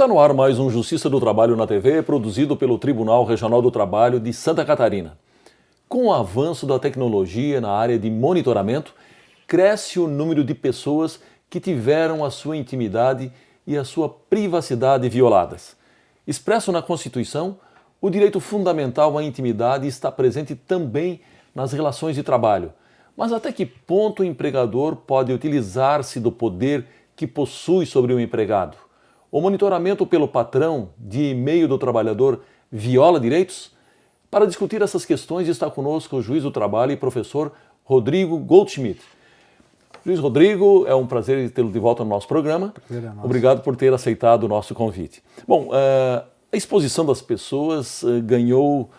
Está no ar mais um Justiça do Trabalho na TV, produzido pelo Tribunal Regional do Trabalho de Santa Catarina. Com o avanço da tecnologia na área de monitoramento, cresce o número de pessoas que tiveram a sua intimidade e a sua privacidade violadas. Expresso na Constituição, o direito fundamental à intimidade está presente também nas relações de trabalho. Mas até que ponto o empregador pode utilizar-se do poder que possui sobre o empregado? O monitoramento pelo patrão de e-mail do trabalhador viola direitos? Para discutir essas questões está conosco o juiz do trabalho e professor Rodrigo Goldschmidt. Juiz Rodrigo, é um prazer tê-lo de volta no nosso programa. Obrigado por ter aceitado o nosso convite. Bom, a exposição das pessoas ganhou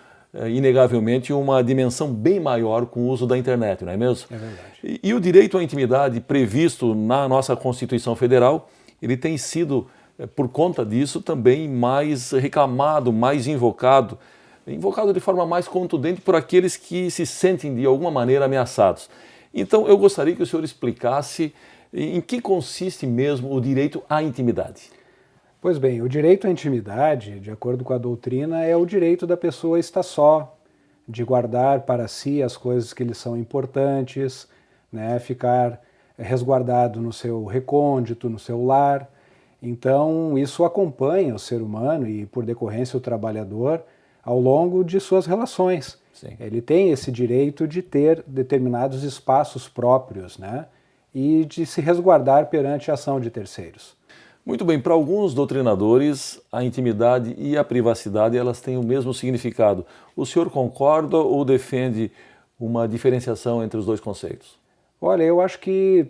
inegavelmente uma dimensão bem maior com o uso da internet, não é mesmo? É verdade. E o direito à intimidade previsto na nossa Constituição Federal, ele tem sido, por conta disso, também mais reclamado, mais invocado de forma mais contundente por aqueles que se sentem de alguma maneira ameaçados. Então, eu gostaria que o senhor explicasse em que consiste mesmo o direito à intimidade. Pois bem, o direito à intimidade, de acordo com a doutrina, é o direito da pessoa estar só, de guardar para si as coisas que lhe são importantes, né, ficar resguardado no seu recôndito, no seu lar. Então, isso acompanha o ser humano e, por decorrência, o trabalhador ao longo de suas relações. Sim. Ele tem esse direito de ter determinados espaços próprios, né, e de se resguardar perante a ação de terceiros. Muito bem, para alguns doutrinadores, a intimidade e a privacidade elas têm o mesmo significado. O senhor concorda ou defende uma diferenciação entre os dois conceitos? Olha, eu acho que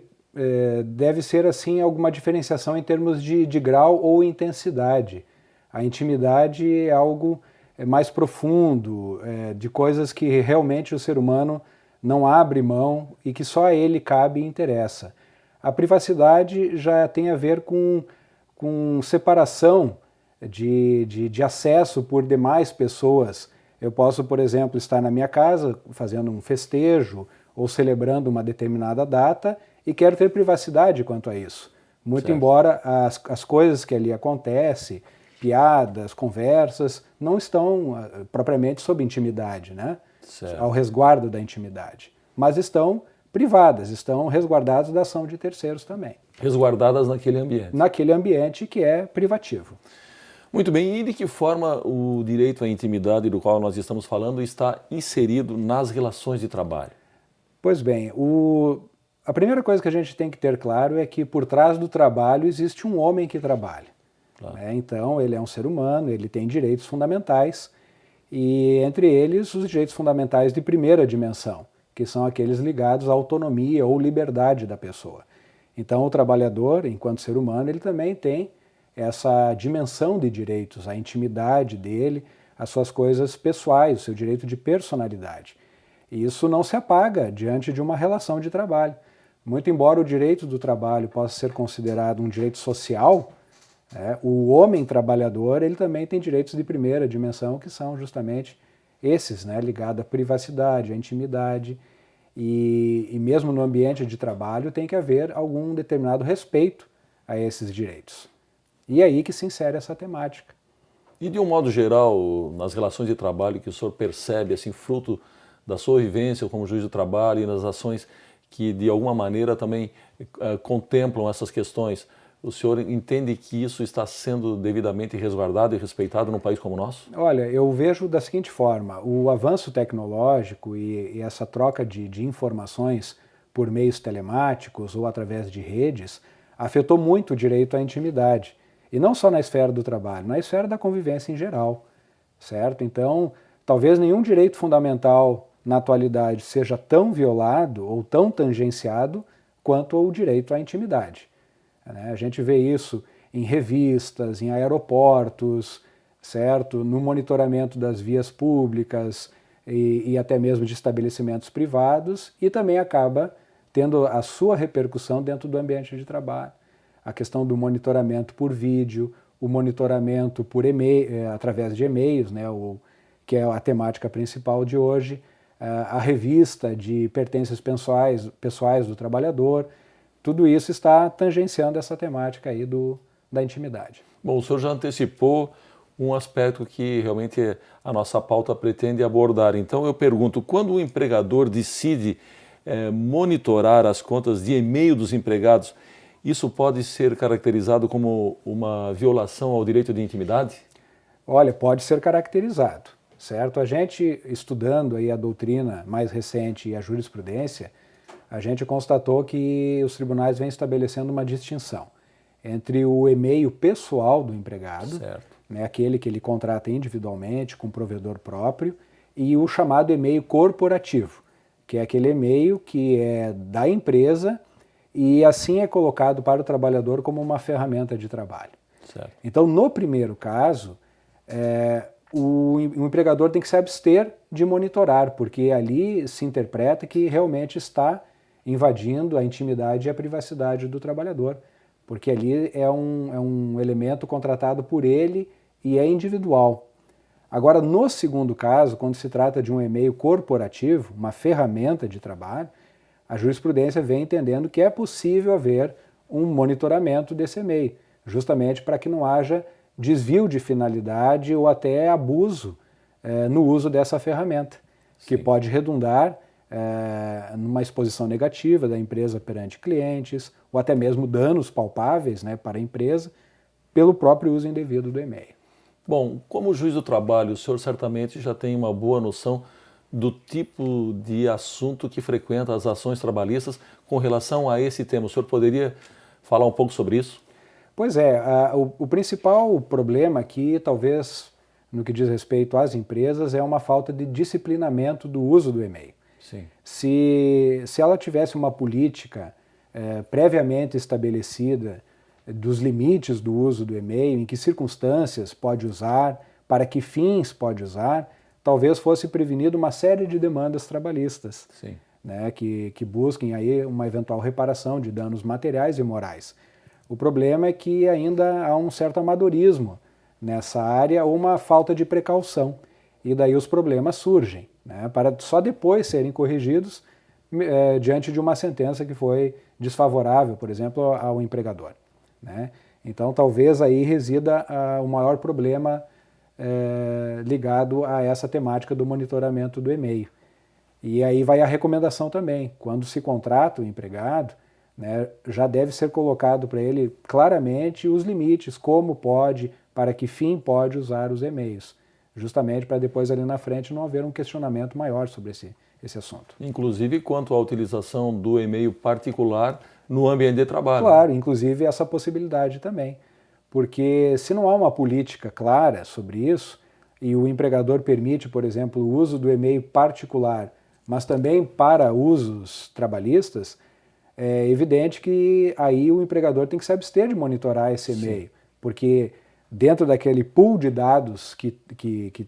deve ser assim alguma diferenciação em termos de grau ou intensidade. A intimidade é algo mais profundo, de coisas que realmente o ser humano não abre mão e que só a ele cabe e interessa. A privacidade já tem a ver com separação de acesso por demais pessoas. Eu posso, por exemplo, estar na minha casa fazendo um festejo ou celebrando uma determinada data e quero ter privacidade quanto a isso. Muito Certo. embora as coisas que ali acontecem, piadas, conversas, não estão propriamente sob intimidade, né? Certo. Ao resguardo da intimidade, mas estão privadas, estão resguardadas da ação de terceiros também. Resguardadas naquele ambiente. Naquele ambiente que é privativo. Muito bem, e de que forma o direito à intimidade do qual nós estamos falando está inserido nas relações de trabalho? Pois bem, a primeira coisa que a gente tem que ter claro é que por trás do trabalho existe um homem que trabalha. Claro. Então, ele é um ser humano, ele tem direitos fundamentais, e entre eles os direitos fundamentais de primeira dimensão, que são aqueles ligados à autonomia ou liberdade da pessoa. Então, o trabalhador, enquanto ser humano, ele também tem essa dimensão de direitos, a intimidade dele, as suas coisas pessoais, o seu direito de personalidade. E isso não se apaga diante de uma relação de trabalho. Muito embora o direito do trabalho possa ser considerado um direito social, o homem trabalhador ele também tem direitos de primeira dimensão, que são justamente esses, né, ligados à privacidade, à intimidade, e mesmo no ambiente de trabalho tem que haver algum determinado respeito a esses direitos. E é aí que se insere essa temática. E de um modo geral, nas relações de trabalho que o senhor percebe, assim, fruto da sua vivência como juiz do trabalho e nas ações que de alguma maneira também contemplam essas questões, o senhor entende que isso está sendo devidamente resguardado e respeitado num país como o nosso? Olha, eu vejo da seguinte forma: o avanço tecnológico e essa troca de informações por meios telemáticos ou através de redes afetou muito o direito à intimidade. E não só na esfera do trabalho, na esfera da convivência em geral, certo? Então, talvez nenhum direito fundamental na atualidade seja tão violado ou tão tangenciado quanto o direito à intimidade. A gente vê isso em revistas, em aeroportos, certo? No monitoramento das vias públicas e até mesmo de estabelecimentos privados, e também acaba tendo a sua repercussão dentro do ambiente de trabalho. A questão do monitoramento por vídeo, o monitoramento por e-mail, através de e-mails, né, que é a temática principal de hoje, a revista de pertences pessoais do trabalhador. Tudo isso está tangenciando essa temática aí da intimidade. Bom, o senhor já antecipou um aspecto que realmente a nossa pauta pretende abordar. Então eu pergunto, quando o empregador decide monitorar as contas de e-mail dos empregados, isso pode ser caracterizado como uma violação ao direito de intimidade? Olha, pode ser caracterizado, certo? A gente, estudando aí a doutrina mais recente e a jurisprudência, a gente constatou que os tribunais vêm estabelecendo uma distinção entre o e-mail pessoal do empregado, né, aquele que ele contrata individualmente com provedor próprio, e o chamado e-mail corporativo, que é aquele e-mail que é da empresa e assim é colocado para o trabalhador como uma ferramenta de trabalho. Certo. Então, no primeiro caso, o empregador tem que se abster de monitorar, porque ali se interpreta que realmente está invadindo a intimidade e a privacidade do trabalhador, porque ali é um elemento contratado por ele e é individual. Agora, no segundo caso, quando se trata de um e-mail corporativo, uma ferramenta de trabalho, a jurisprudência vem entendendo que é possível haver um monitoramento desse e-mail, justamente para que não haja desvio de finalidade ou até abuso no uso dessa ferramenta, que pode redundar numa exposição negativa da empresa perante clientes, ou até mesmo danos palpáveis, né, para a empresa, pelo próprio uso indevido do e-mail. Bom, como juiz do trabalho, o senhor certamente já tem uma boa noção do tipo de assunto que frequenta as ações trabalhistas com relação a esse tema. O senhor poderia falar um pouco sobre isso? Pois é, o principal problema aqui, talvez no que diz respeito às empresas, é uma falta de disciplinamento do uso do e-mail. Sim. Se ela tivesse uma política previamente estabelecida dos limites do uso do e-mail, em que circunstâncias pode usar, para que fins pode usar, talvez fosse prevenida uma série de demandas trabalhistas, né, que busquem aí uma eventual reparação de danos materiais e morais. O problema é que ainda há um certo amadorismo nessa área ou uma falta de precaução, e daí os problemas surgem, né, para só depois serem corrigidos diante de uma sentença que foi desfavorável, por exemplo, ao empregador, né? Então talvez aí resida o maior problema ligado a essa temática do monitoramento do e-mail. E aí vai a recomendação também, quando se contrata o empregado, né, já deve ser colocado para ele claramente os limites, como pode, para que fim pode usar os e-mails, justamente para depois ali na frente não haver um questionamento maior sobre esse assunto. Inclusive quanto à utilização do e-mail particular no ambiente de trabalho. Claro, inclusive essa possibilidade também, porque se não há uma política clara sobre isso e o empregador permite, por exemplo, o uso do e-mail particular, mas também para usos trabalhistas, é evidente que aí o empregador tem que se abster de monitorar esse e-mail, porque dentro daquele pool de dados que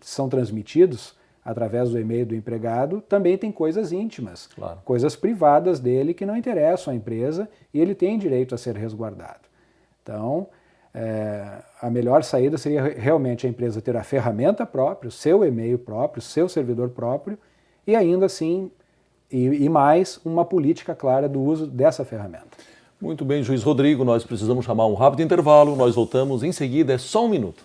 são transmitidos através do e-mail do empregado, também tem coisas íntimas, coisas privadas dele que não interessam à empresa e ele tem direito a ser resguardado. Então, a melhor saída seria realmente a empresa ter a ferramenta própria, o seu e-mail próprio, o seu servidor próprio e ainda assim e mais uma política clara do uso dessa ferramenta. Muito bem, juiz Rodrigo, nós precisamos chamar um rápido intervalo, nós voltamos em seguida, é só um minuto.